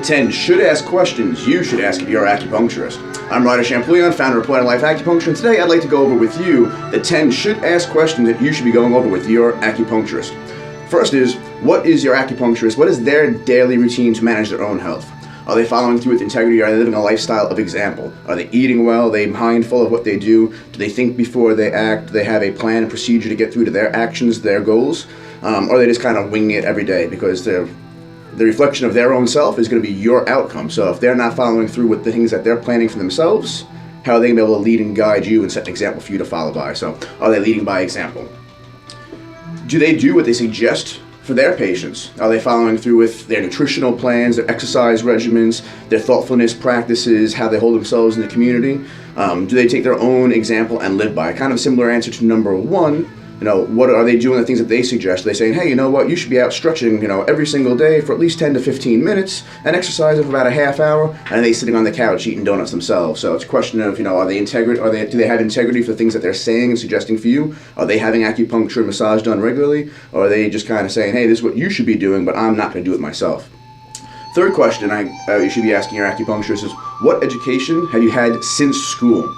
10 should ask questions you should ask if you're an acupuncturist. I'm Ryder Champouillon, founder of PoLA Life Acupuncture, and today I'd like to go over with you the 10 should ask questions that you should be going over with your acupuncturist. First is, what is your acupuncturist? What is their daily routine to manage their own health? Are they following through with integrity? Are they living a lifestyle of example? Are they eating well? Are they mindful of what they do? Do they think before they act? Do they have a plan and procedure to get through to their actions, their goals? Or are they just kind of winging it every day because the reflection of their own self is going to be your outcome. So if they're not following through with the things that they're planning for themselves, how are they going to be able to lead and guide you and set an example for you to follow by? So are they leading by example? Do they do what they suggest for their patients? Are they following through with their nutritional plans, their exercise regimens, their thoughtfulness practices, how they hold themselves in the community? Do they take their own example and live by? Kind of a similar answer to number one. What are they doing, the things that they suggest? Are they saying, hey, you know what, you should be out stretching, every single day for at least 10 to 15 minutes and exercising for about a half hour, and are they sitting on the couch eating donuts themselves? So it's a question of, are they do they have integrity for the things that they're saying and suggesting for you? Are they having acupuncture and massage done regularly? Or are they just kind of saying, hey, this is what you should be doing, but I'm not going to do it myself? Third question you should be asking your acupuncturist is, what education have you had since school?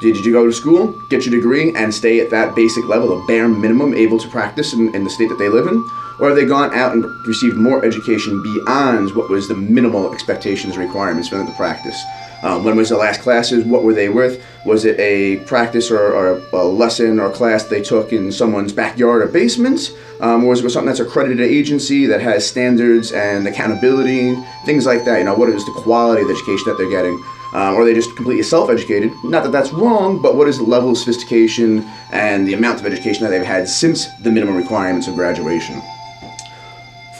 Did you go to school, get your degree, and stay at that basic level, the bare minimum, able to practice in the state that they live in? Or have they gone out and received more education beyond what was the minimal expectations and requirements for them to practice? When was the last classes? What were they with? Was it a practice or a lesson or class they took in someone's backyard or basement? Or was it something that's accredited agency that has standards and accountability, things like that? What is the quality of the education that they're getting? Or are they just completely self-educated? Not that that's wrong, but what is the level of sophistication and the amount of education that they've had since the minimum requirements of graduation?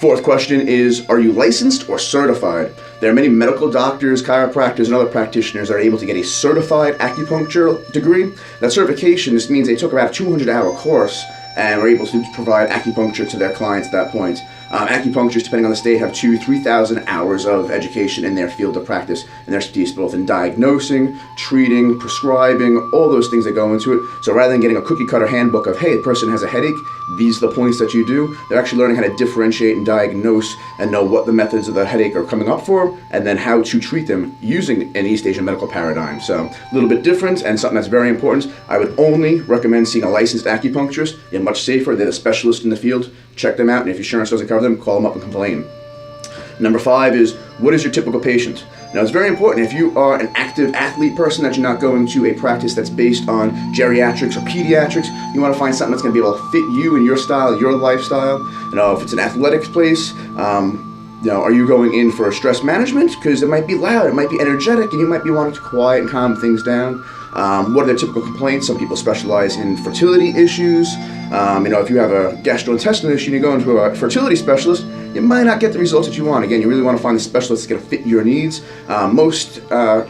Fourth question is, are you licensed or certified? There are many medical doctors, chiropractors, and other practitioners that are able to get a certified acupuncture degree. That certification just means they took about a 200-hour course and were able to provide acupuncture to their clients at that point. Acupuncturists, depending on the state, have 2,000 to 3,000 hours of education in their field of practice and their expertise, both in diagnosing, treating, prescribing, all those things that go into it. So rather than getting a cookie-cutter handbook of, hey, the person has a headache, these are the points that you do, they're actually learning how to differentiate and diagnose and know what the methods of the headache are coming up for, and then how to treat them using an East Asian medical paradigm. So a little bit different and something that's very important. I would only recommend seeing a licensed acupuncturist. They're much safer. They're the specialist in the field. Check them out, and if your insurance doesn't cover them, call them up and complain. Number 5 is, what is your typical patient? Now, it's very important, if you are an active athlete person, that you're not going to a practice that's based on geriatrics or pediatrics. You want to find something that's going to be able to fit you and your style, your lifestyle. If it's an athletics place, are you going in for stress management? Because it might be loud, it might be energetic, and you might be wanting to quiet and calm things down. What are their typical complaints? Some people specialize in fertility issues. If you have a gastrointestinal issue and you go into a fertility specialist, you might not get the results that you want. Again, you really want to find the specialist that's going to fit your needs. Most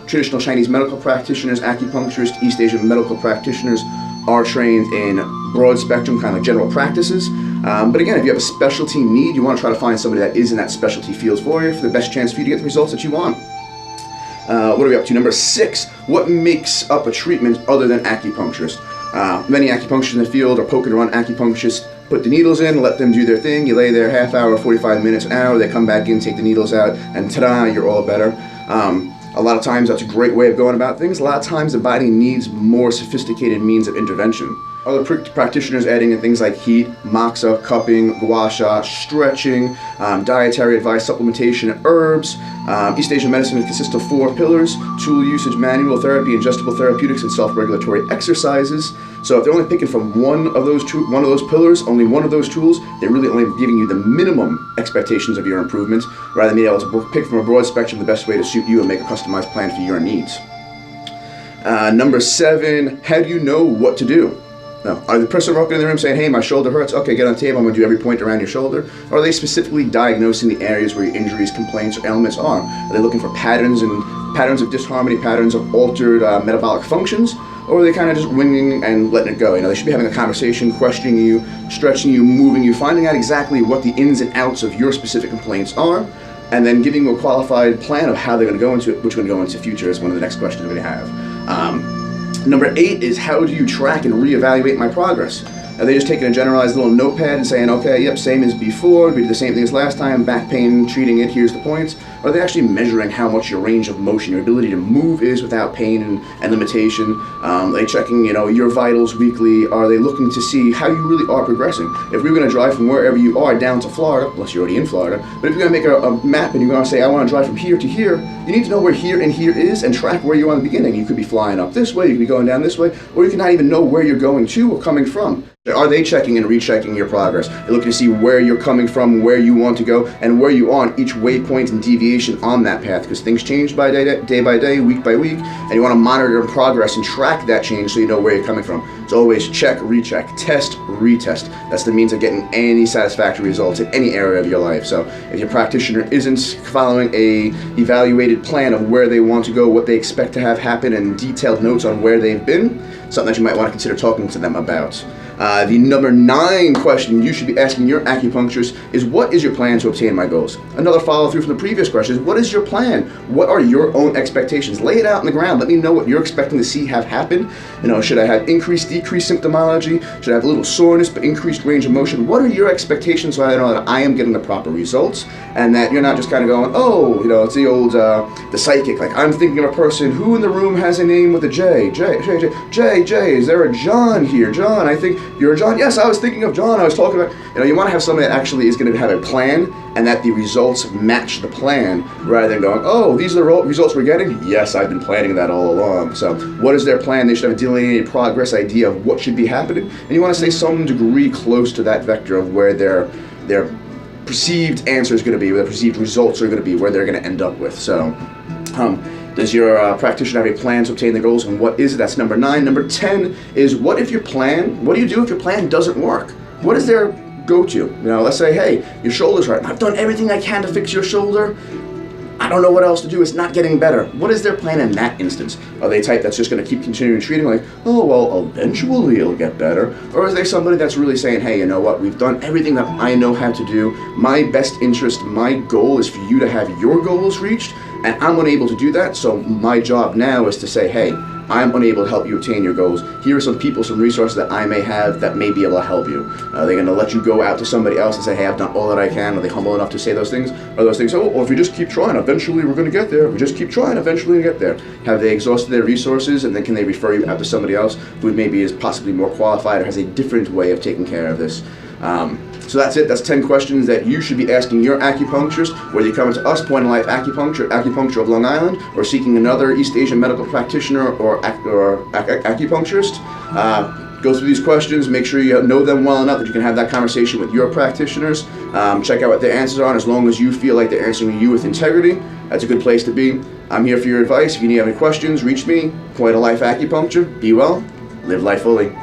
traditional Chinese medical practitioners, acupuncturists, East Asian medical practitioners are trained in broad spectrum kind of general practices. But again, if you have a specialty need, you want to try to find somebody that is in that specialty field for the best chance for you to get the results that you want. What are we up to? Number 6, what makes up a treatment other than acupuncturist? Many acupuncturists in the field are poking around acupuncturists, put the needles in, let them do their thing. You lay there half hour, 45 minutes, an hour, they come back in, take the needles out, and ta-da, you're all better. A lot of times that's a great way of going about things. A lot of times the body needs more sophisticated means of intervention. Other practitioners adding in things like heat, moxa, cupping, gua sha, stretching, dietary advice, supplementation, herbs. East Asian medicine consists of 4 pillars: tool usage, manual therapy, ingestible therapeutics, and self-regulatory exercises. So if they're only picking from one of those pillars, only one of those tools, they're really only giving you the minimum expectations of your improvement, rather than being able to pick from a broad spectrum the best way to suit you and make a customized plan for your needs. Number 7, how do you know what to do? No. Are the person walking in the room saying, hey, my shoulder hurts, okay, get on the table, I'm going to do every point around your shoulder? Or are they specifically diagnosing the areas where your injuries, complaints, or ailments are? Are they looking for patterns of disharmony, patterns of altered metabolic functions? Or are they kind of just winging and letting it go? They should be having a conversation, questioning you, stretching you, moving you, finding out exactly what the ins and outs of your specific complaints are, and then giving you a qualified plan of how they're going to go into it, which we're going to go into future is one of the next questions we're going to have. Number 8 is, how do you track and reevaluate my progress? Are they just taking a generalized little notepad and saying, okay, yep, same as before, we did the same thing as last time, back pain, treating it, here's the points? Or are they actually measuring how much your range of motion, your ability to move is without pain and limitation? Are they checking, your vitals weekly? Are they looking to see how you really are progressing? If we're going to drive from wherever you are down to Florida, unless you're already in Florida, but if you're going to make a map and you're going to say, I want to drive from here to here, you need to know where here and here is and track where you are in the beginning. You could be flying up this way, you could be going down this way, or you can not even know where you're going to or coming from. Are they checking and rechecking your progress? They're looking to see where you're coming from, where you want to go, and where you are on each waypoint and deviation on that path, because things change by day by day, week by week, and you want to monitor your progress and track that change so you know where you're coming from. So always check, recheck, test, retest. That's the means of getting any satisfactory results in any area of your life. So if your practitioner isn't following a evaluated plan of where they want to go, what they expect to have happen, and detailed notes on where they've been, something that you might want to consider talking to them about. The number 9 question you should be asking your acupuncturist is, what is your plan to obtain my goals? Another follow through from the previous question is, what is your plan? What are your own expectations? Lay it out on the ground. Let me know what you're expecting to see have happen. Should I have increased, decreased symptomology? Should I have a little soreness but increased range of motion? What are your expectations so I know that I am getting the proper results and that you're not just kind of going, it's the old, the psychic, like I'm thinking of a person who in the room has a name with a J. J, is there a John here? John, I think you're a John. Yes, I was thinking of John. I was talking about, you want to have somebody that actually is going to have a plan and that the results match the plan rather than going, these are the results we're getting? Yes, I've been planning that all along. So what is their plan? They should have a delineated progress idea of what should be happening. And you want to stay some degree close to that vector of where their perceived answer is going to be, where their perceived results are going to be, where they're going to end up with. So does your practitioner have a plan to obtain the goals, and what is it? That's number 9. Number 10 is, what do you do if your plan doesn't work? What is their go-to? Let's say, hey, your shoulder's hurt. I've done everything I can to fix your shoulder. I don't know what else to do. It's not getting better. What is their plan in that instance? Are they type that's just going to keep continuing treating like, eventually it'll get better? Or is they somebody that's really saying, hey, you know what? We've done everything that I know how to do. My best interest, my goal is for you to have your goals reached, and I'm unable to do that. So my job now is to say, hey, I'm unable to help you attain your goals. Here are some people, some resources that I may have that may be able to help you. Are they going to let you go out to somebody else and say, hey, I've done all that I can? Are they humble enough to say those things? Are those things, if you just keep trying, eventually we're going to get there. We just keep trying, eventually we get there. Have they exhausted their resources, and then can they refer you out to somebody else who maybe is possibly more qualified or has a different way of taking care of this? So that's it. That's 10 questions that you should be asking your acupuncturist, whether you're coming to us, Point of Life Acupuncture, Acupuncture of Long Island, or seeking another East Asian medical practitioner or acupuncturist. Go through these questions, make sure you know them well enough that you can have that conversation with your practitioners. Check out what their answers are, and as long as you feel like they're answering you with integrity, that's a good place to be. I'm here for your advice. If you need any questions, reach me, Point of Life Acupuncture. Be well, live life fully.